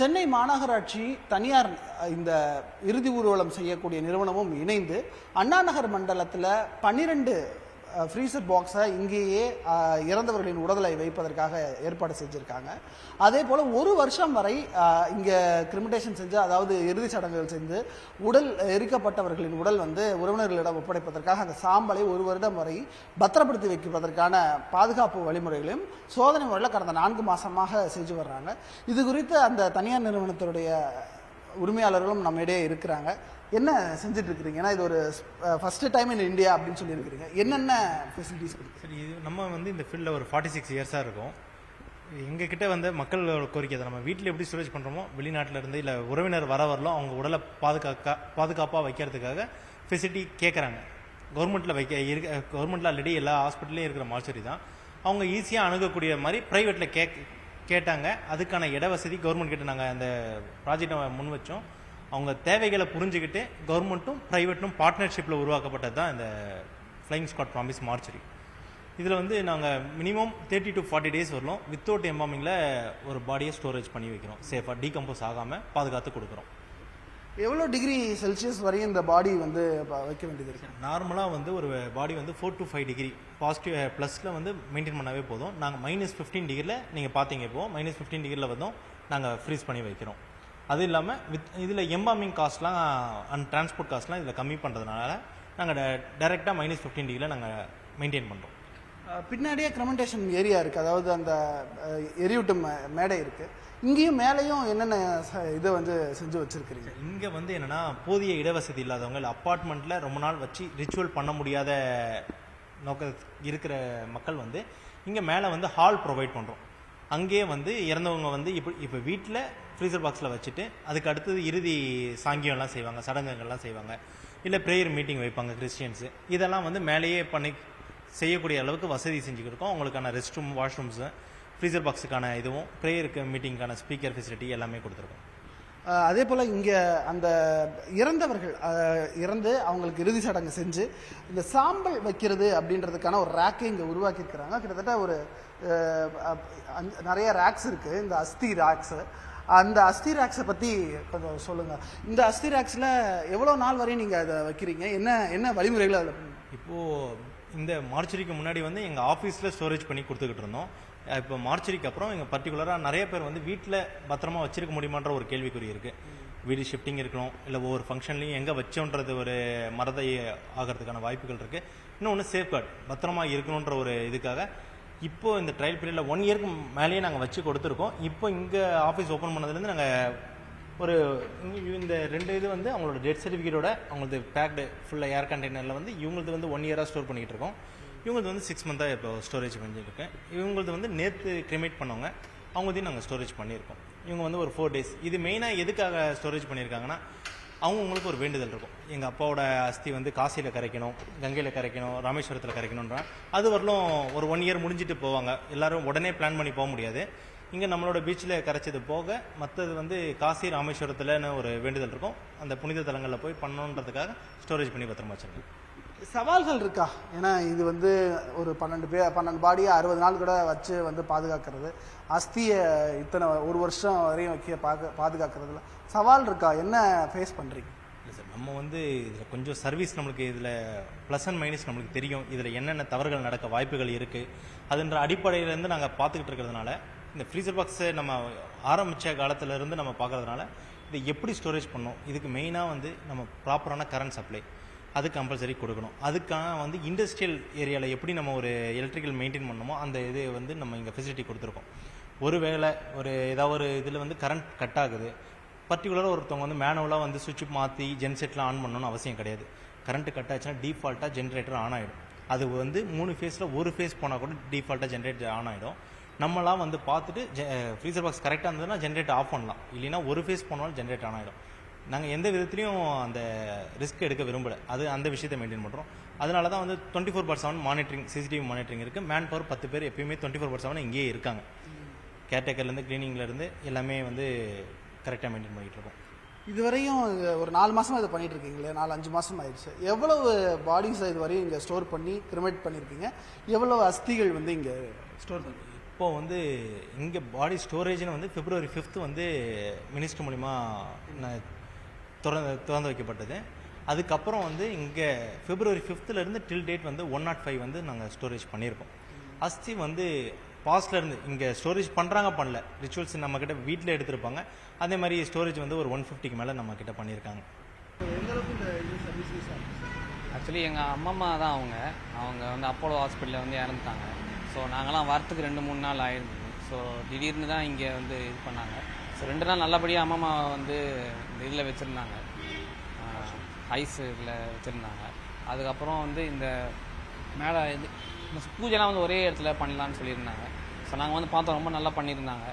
சென்னை மாநகராட்சி தனியார் இந்த இறுதி ஊர்வலம் செய்யக்கூடிய நிறுவனமும் இணைந்து அண்ணா நகர் மண்டலத்தில் 12 ஃப்ரீசர் பாக்ஸை இங்கேயே இறந்தவர்களின் உடலை வைப்பதற்காக ஏற்பாடு செஞ்சுருக்காங்க. அதே போல் ஒரு வருஷம் வரை இங்கே கிரிமிட்டேஷன் செஞ்சு, அதாவது இறுதிச் சடங்குகள் செஞ்சு உடல் எரிக்கப்பட்டவர்களின் உடல் உறவினர்களிடம் ஒப்படைப்பதற்காக அந்த சாம்பலை ஒரு வருடம் வரை பத்திரப்படுத்தி வைப்பதற்கான பாதுகாப்பு வழிமுறைகளையும் சோதனை முறையில் கடந்த 4 மாதமாக செஞ்சு வர்றாங்க. இது குறித்து அந்த தனியார் நிறுவனத்தினுடைய உரிமையாளர்களும் நம்மிடையே இருக்கிறாங்க. என்ன செஞ்சுட்டு இருக்கிறீங்க? ஏன்னா இது ஒரு ஃபர்ஸ்ட் டைம் இன் இந்தியா அப்படின்னு சொல்லியிருக்கிறீங்க. என்னென்ன ஃபெசிலிட்டிஸ் இருக்கு? சரி, இது நம்ம இந்த ஃபீல்டில் ஒரு 46 இயர்ஸாக இருக்கும். எங்ககிட்ட மக்களோட கோரிக்கை தான், நம்ம வீட்டில் எப்படி ஸ்டோரேஜ் பண்ணுறோமோ வெளிநாட்டில் இருந்து இல்லை உறவினர் வரலாம் அவங்க உடலை பாதுகாப்பாக வைக்கிறதுக்காக ஃபெசிலிட்டி கேட்குறாங்க. கவர்மெண்ட்டில் ஆல்ரெடி எல்லா ஹாஸ்பிட்டல்லையும் இருக்கிற மார்ச்சரி தான். அவங்க ஈஸியாக அணுகக்கூடிய மாதிரி ப்ரைவேட்டில் கேட்டாங்க. அதுக்கான இட வசதி கவர்மெண்ட் கிட்ட நாங்கள் அந்த ப்ராஜெக்டை முன் வச்சோம். அவங்க தேவைகளை புரிஞ்சுக்கிட்டு கவர்மெண்ட்டும் ப்ரைவேட்டும் பார்ட்னர்ஷிப்பில் உருவாக்கப்பட்டது தான் இந்த ஃப்ளையிங் ஸ்குவாட் ப்ராமிஸ் மார்ச்சரி. இதில் நாங்கள் மினிமம் 30 to 40 days வரலாம் வித்தவுட் எம்பாமிங்கில் ஒரு பாடியை ஸ்டோரேஜ் பண்ணி வைக்கிறோம். சேஃபாக டீகம்போஸ் ஆகாமல் பாதுகாத்து கொடுக்குறோம். எவ்வளோ டிகிரி செல்சியஸ் வரையும் இந்த பாடி வைக்க வேண்டியது இருக்குது? நார்மலாக ஒரு பாடி 4 to 5 டிகிரி பாசிட்டிவ் ப்ளஸில் மெயின்டைன் பண்ணாவே போதும். நாங்கள் -15 டிகிரியில் நீங்கள் பார்த்தீங்க, இப்போது -15 டிகிரியில் நாங்கள் ஃப்ரீஸ் பண்ணி வைக்கிறோம். அது இல்லாமல் இதில் எம்பாமிங் காஸ்ட்லாம் அண்ட் டிரான்ஸ்போர்ட் காஸ்ட்லாம் இதில் கம்மி பண்ணுறதுனால நாங்கள் டைரெக்டாக -15 டிகிரியில் நாங்கள் மெயின்டைன் பண்ணுறோம். பின்னாடியே கிரிமிட்டேஷன் ஏரியா இருக்குது, அதாவது அந்த எரியூட்டும் மேடை இருக்குது. இங்கேயும் மேலேயும் என்னென்ன இதை செஞ்சு வச்சுருக்கிறீங்க? இங்கே என்னென்னா, போதிய இடவசதி இல்லாதவங்க இல்லை அப்பார்ட்மெண்ட்டில் ரொம்ப நாள் வச்சு ரிச்சுவல் பண்ண முடியாத இருக்கிற மக்கள் இங்கே மேலே ஹால் ப்ரொவைட் பண்ணுறோம். அங்கேயே இறந்தவங்க இப்போ வீட்டில் ஃப்ரீசர் பாக்ஸில் வச்சுட்டு அதுக்கு அடுத்தது இறுதி சாங்கியம்லாம் செய்வாங்க, சடங்குகள்லாம் செய்வாங்க, இல்லை ப்ரேயர் மீட்டிங் வைப்பாங்க கிறிஸ்டியன்ஸு. இதெல்லாம் மேலேயே பண்ணி செய்யக்கூடிய அளவுக்கு வசதி செஞ்சுக்கிருக்கோம். அவங்களுக்கான ரெஸ்ட் ரூம், வாஷ்ரூம்ஸு, ஃப்ரீசர் பாக்ஸுக்கான இதுவும், ப்ரேயருக்கு மீட்டிங்கான ஸ்பீக்கர் ஃபெசிலிட்டி எல்லாமே கொடுத்துருக்கோம். அதே போல் இங்கே அந்த இறந்தவர்கள் இறந்து அவங்களுக்கு இறுதி சடங்கு செஞ்சு இந்த சாம்பல் வைக்கிறது அப்படின்றதுக்கான ஒரு ரேக்கை இங்கே உருவாக்கியிருக்கிறாங்க. கிட்டத்தட்ட ஒரு நிறைய ரேக்ஸ் இருக்குது, இந்த அஸ்தி ரேக்ஸு. அந்த அஸ்தி ரேக்ஸை பற்றி கொஞ்சம் சொல்லுங்கள். இந்த அஸ்தி ரேக்ஸில் எவ்வளோ நாள் வரையும் நீங்கள் அதை வைக்கிறீங்க? என்ன வழிமுறைகள் அதில்? இப்போது இந்த மார்ச்சரிக்கு முன்னாடி எங்கள் ஆஃபீஸில் ஸ்டோரேஜ் பண்ணி கொடுத்துக்கிட்டு இருந்தோம். இப்போ மார்ச்சரிக்கு அப்புறம் எங்கள் பர்டிகுலராக நிறைய பேர் வீட்டில் பத்திரமா வச்சிருக்க முடியுமான்ற ஒரு கேள்விக்குறி இருக்குது. வீடு ஷிஃப்டிங் இருக்கணும், இல்லை ஒவ்வொரு ஃபங்க்ஷன்லையும் எங்கே வச்சோன்றது ஒரு மறதை ஆகிறதுக்கான வாய்ப்புகள் இருக்குது. இன்னொன்று சேஃப்கார்டு பத்திரமா இருக்கணுன்ற ஒரு இதுக்காக இப்போது இந்த ட்ரையல் பீரியடில் 1 இயருக்கு மேலேயே நாங்கள் வச்சு கொடுத்துருக்கோம். இப்போ இங்கே ஆஃபீஸ் ஓப்பன் பண்ணதுலேருந்து நாங்கள் ஒரு இந்த 2 இது அவங்களோட டெத் சர்டிஃபிகேட்டோட அவங்களது பேக்டு ஃபுல்லாக ஏர் கண்டெய்னரில் இவங்களுக்கு 1 இயராக ஸ்டோர் பண்ணிகிட்டு இருக்கோம். இவங்களுக்கு 6 மந்த்தாக இப்போ ஸ்டோரேஜ் பண்ணியிருக்கேன். இவங்களுக்கு நேற்று கிரிமேட் பண்ணவங்க, அவங்களையும் நாங்கள் ஸ்டோரேஜ் பண்ணியிருக்கோம். இவங்க ஒரு 4 days. இது மெயினாக எதுக்காக ஸ்டோரேஜ் பண்ணியிருக்காங்கன்னா, அவங்களுக்கு ஒரு வேண்டுதல் இருக்கும். எங்கள் அப்பாவோட அஸ்தி காசியில் கரைக்கணும், கங்கையில் கரைக்கணும், ராமேஸ்வரத்தில் கரைக்கணுன்றா. அது வரலும் ஒரு 1 இயர் முடிஞ்சிட்டு போவாங்க. எல்லோரும் உடனே பிளான் பண்ணி போக முடியாது. இங்கே நம்மளோட பீச்சில் கரைச்சது போக மற்றது காசி ராமேஸ்வரத்தில்னு ஒரு வேண்டுதல் இருக்கும். அந்த புனித தலங்களில் போய் பண்ணணுன்றதுக்காக ஸ்டோரேஜ் பண்ணி பத்திரமா வச்சிருக்கோம். சவால்கள் இருக்கா? ஏன்னா இது ஒரு 12 பாடியை 60 நாள் கூட வச்சு பாதுகாக்கிறது, அஸ்தியை இத்தனை 1 வருஷம் வரையும் பாதுகாக்கிறதுல சவால் இருக்கா? என்ன ஃபேஸ் பண்ணுறீங்க? இல்லை சார், நம்ம இதில் கொஞ்சம் சர்வீஸ் நம்மளுக்கு இதில் ப்ளஸ் அண்ட் மைனஸ் நம்மளுக்கு தெரியும். இதில் என்னென்ன தவறுகள் நடக்க வாய்ப்புகள் இருக்குது அதுன்ற அடிப்படையிலேருந்து நாங்கள் பார்த்துக்கிட்டு இருக்கிறதுனால, இந்த ஃப்ரீசர் பாக்ஸை நம்ம ஆரம்பித்த காலத்திலேருந்து நம்ம பார்க்குறதுனால இதை எப்படி ஸ்டோரேஜ் பண்ணணும், இதுக்கு மெயினாக நம்ம ப்ராப்பரான கரண்ட் சப்ளை அது கம்பல்சரி கொடுக்கணும். அதுக்கான இண்டஸ்ட்ரியல் ஏரியாவில் எப்படி நம்ம ஒரு எலக்ட்ரிக்கல் மெயின்டைன் பண்ணணுமோ அந்த இது நம்ம இங்கே ஃபெசிலிட்டி கொடுத்துருக்கோம். ஒருவேளை ஏதாவது ஒரு இதில் கரண்ட் கட் ஆகுது, பர்டிகுலராக ஒருத்தவங்க மேனுவலாக சுவிட்ச் மாற்றி ஜென்செட்லாம் ஆன் பண்ணணும்னு அவசியம் கிடையாது. கரண்ட்டு கட் ஆச்சுன்னா டிஃபால்ட்டாக ஜென்ரேட்டர் ஆன் ஆகிடும். அது 3 ஃபேஸில் ஒரு ஃபேஸ் போனால் கூட டிஃபால்ட்டாக ஜென்ரேட்டர் ஆன் ஆகிடும். நம்மளாம் பார்த்துட்டு ஃப்ரீசர் பாக்ஸ் கரெக்டாக இருந்ததுன்னா ஜென்ரேட்டர் ஆஃப் பண்ணலாம், இல்லைன்னா ஒரு ஃபேஸ் போனாலும் ஜென்ரேட்டர் ஆன் ஆகிடும். நாங்கள் எந்த விதத்துலையும் அந்த ரிஸ்க் எடுக்க விரும்பலை. அந்த விஷயத்தை மெயின்டைன் பண்ணுறோம். அதனால தான் 24/7 மானிட்டரிங், சிசிடிவி மானிட்டரிங் இருக்குது. மேன் பவர் 10 பேர் எப்பயுமே 24/7 இங்கேயே இருக்காங்க. கேர்டேக்கர்லேருந்து க்ளீனிங்லேருந்து எல்லாமே கரெக்டாக மெயின்டைன் பண்ணிகிட்டு இருக்கோம். இதுவரையும் ஒரு 4 மாதமாக இதை பண்ணிகிட்டு இருக்கீங்களே, 4-5 மாதம் ஆயிடுச்சு. எவ்வளவு பாடிஸை இது வரையும் இங்கே ஸ்டோர் பண்ணி கிரிமேட் பண்ணியிருக்கீங்க? எவ்வளவு அஸ்திகள் இங்கே ஸ்டோர் பண்ணி? இப்போ வந்து இங்கே பாடி ஸ்டோரேஜ்னு வந்து February 5 வந்து மினிஸ்டர் மூலிமா திறந்து வைக்கப்பட்டது. அதுக்கப்புறம் வந்து இங்கே February 5லேருந்து டில் டேட் வந்து 105 வந்து நாங்கள் ஸ்டோரேஜ் பண்ணியிருக்கோம். அஸ்தி வந்து பாஸ்ட்லேருந்து இங்கே ஸ்டோரேஜ் பண்ணுறாங்க பண்ணல, ரிச்சுவல்ஸ் நம்மக்கிட்ட வீட்டில் எடுத்திருப்பாங்க. அதே மாதிரி ஸ்டோரேஜ் வந்து ஒரு 150க்கு மேலே நம்மக்கிட்ட பண்ணியிருக்காங்க. ஆக்சுவலி எங்கள் அம்மம்மா தான் அவங்க வந்து அப்போலோ ஹாஸ்பிட்டலில் வந்து இறந்துட்டாங்க. ஸோ நாங்களாம் வரத்துக்கு 2-3 நாள் ஆயிருந்தது. ஸோ திடீர்னு தான் இங்கே வந்து இது பண்ணாங்க. ஸோ 2 நாள் நல்லபடியாக அம்மம்மா வந்து இந்த இதில் வச்சுருந்தாங்க, ஐஸ் இதில் வச்சுருந்தாங்க. அதுக்கப்புறம் வந்து இந்த மேலே இது இந்த பூஜைலாம் வந்து ஒரே இடத்துல பண்ணலான்னு சொல்லியிருந்தாங்க. ஸோ நாங்கள் வந்து பார்த்தோம், ரொம்ப நல்லா பண்ணியிருந்தாங்க.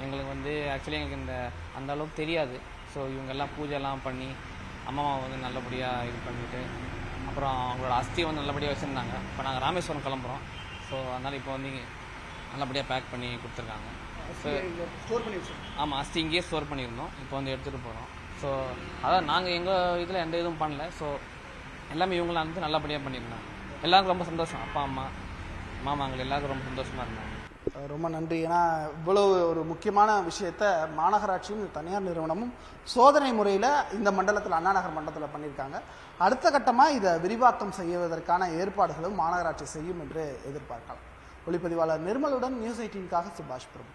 எங்களுக்கு வந்து ஆக்சுவலி எங்களுக்கு அந்த அளவுக்கு தெரியாது. ஸோ இவங்கெல்லாம் பூஜைலாம் பண்ணி அம்மாவை வந்து நல்லபடியாக இது பண்ணிவிட்டு அப்புறம் அவங்களோட அஸ்தியை வந்து நல்லபடியாக வச்சுருந்தாங்க. இப்போ நாங்கள் ராமேஸ்வரம் கிளம்புறோம். ஸோ அதனால் இப்போ வந்து நல்லபடியாக பேக் பண்ணி கொடுத்துருக்காங்க. ஸோ ஆமாம், அஸ்தி இங்கேயே ஸ்டோர் பண்ணியிருந்தோம், இப்போ வந்து எடுத்துகிட்டு போகிறோம். ஸோ அதான் நாங்கள் எங்கள் இதில் எந்த இதுவும் பண்ணல. ஸோ எல்லாமே இவங்களாம் வந்து நல்லபடியாக பண்ணியிருந்தாங்க. எல்லாருக்கும் ரொம்ப சந்தோஷம். அப்பா அம்மா மாமாங்கள் எல்லாருக்கும் ரொம்ப சந்தோஷமாக இருந்தாங்க. ரொம்ப நன்றி. ஏன்னா இவ்வளவு ஒரு முக்கியமான விஷயத்த மாநகராட்சியும் தனியார் நிறுவனமும் சோதனை முறையில் இந்த மண்டலத்தில் அண்ணா நகர் மண்டலத்தில் பண்ணியிருக்காங்க. அடுத்த கட்டமாக இதை விரிவாக்கம் செய்வதற்கான ஏற்பாடுகளும் மாநகராட்சி செய்யும் என்று எதிர்பார்க்கலாம். ஒளிப்பதிவாளர் நிர்மலுடன் நியூஸ் 18க்காக சுபாஷ் பிரபு.